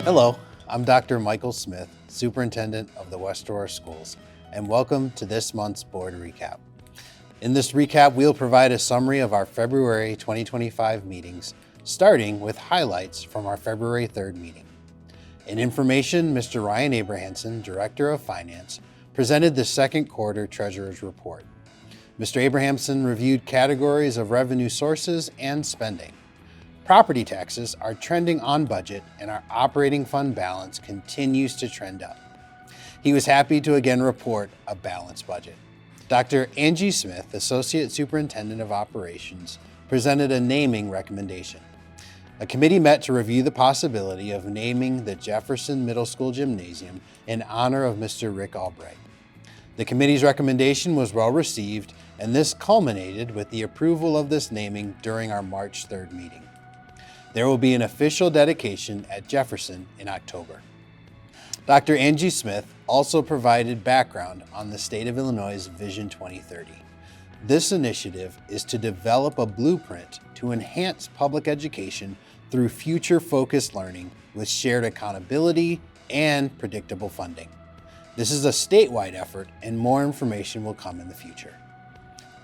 Hello, I'm Dr. Michael Smith, Superintendent of the West Aurora Schools, and welcome to this month's board recap. In this recap, we'll provide a summary of our February 2025 meetings, starting with highlights from our February 3rd meeting. In information, Mr. Ryan Abrahamson, Director of Finance, presented the second quarter Treasurer's Report. Mr. Abrahamson reviewed categories of revenue sources and spending. Property taxes are trending on budget and our operating fund balance continues to trend up. He was happy to again report a balanced budget. Dr. Angie Smith, Associate Superintendent of Operations, presented a naming recommendation. A committee met to review the possibility of naming the Jefferson Middle School Gymnasium in honor of Mr. Rick Albright. The committee's recommendation was well received, and this culminated with the approval of this naming during our March 3rd meeting. There will be an official dedication at Jefferson in October. Dr. Angie Smith also provided background on the state of Illinois' Vision 2030. This initiative is to develop a blueprint to enhance public education through future-focused learning with shared accountability and predictable funding. This is a statewide effort, and more information will come in the future.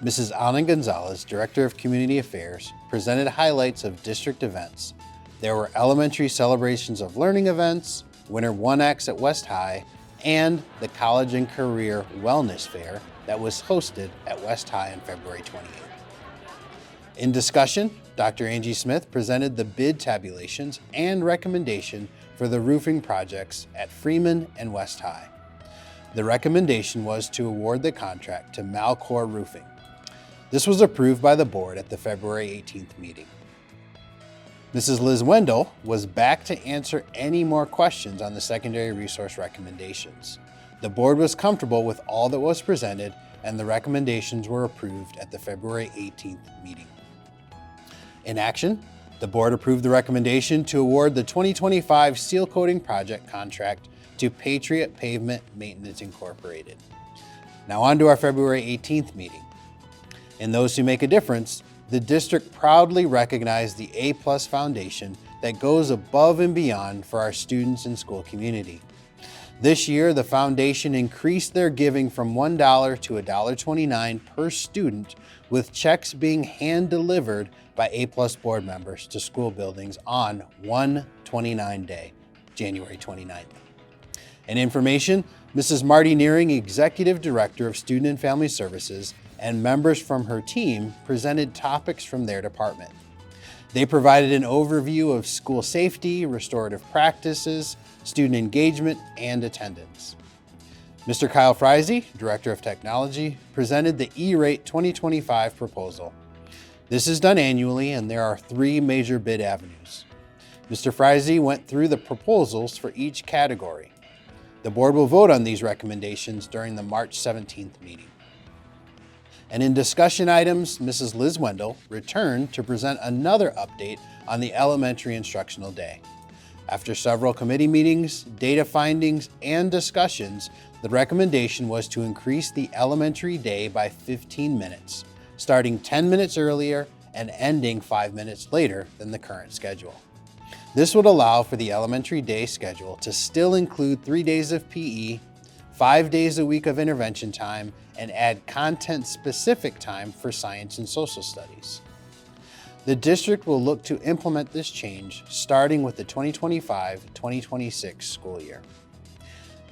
Mrs. Ana Gonzalez, Director of Community Affairs, presented highlights of district events. There were elementary celebrations of learning events, Winter 1X at West High, and the College and Career Wellness Fair that was hosted at West High on February 28th. In discussion, Dr. Angie Smith presented the bid tabulations and recommendation for the roofing projects at Freeman and West High. The recommendation was to award the contract to Malcor Roofing. This was approved by the board at the February 18th meeting. Mrs. Liz Wendell was back to answer any more questions on the secondary resource recommendations. The board was comfortable with all that was presented, and the recommendations were approved at the February 18th meeting. In action, the board approved the recommendation to award the 2025 seal coating project contract to Patriot Pavement Maintenance Incorporated. Now on to our February 18th meeting. In Those Who Make a Difference, the district proudly recognized the A+ Foundation that goes above and beyond for our students and school community. This year, the foundation increased their giving from $1 to $1.29 per student, with checks being hand-delivered by A+ board members to school buildings on 1/29 day, January 29th. In information, Mrs. Marty Nearing, Executive Director of Student and Family Services, and members from her team presented topics from their department. They provided an overview of school safety, restorative practices, student engagement, and attendance. Mr. Kyle Frizey, Director of Technology, presented the E-Rate 2025 proposal. This is done annually, and there are 3 major bid avenues. Mr. Frizey went through the proposals for each category. The board will vote on these recommendations during the March 17th meeting. And in discussion items, Mrs. Liz Wendell returned to present another update on the elementary instructional day. After several committee meetings, data findings, and discussions, the recommendation was to increase the elementary day by 15 minutes, starting 10 minutes earlier and ending 5 minutes later than the current schedule. This would allow for the elementary day schedule to still include 3 days of PE, 5 days a week of intervention time, and add content-specific time for science and social studies. The district will look to implement this change starting with the 2025-2026 school year.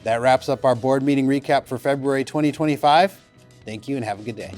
That wraps up our board meeting recap for February 2025. Thank you and have a good day.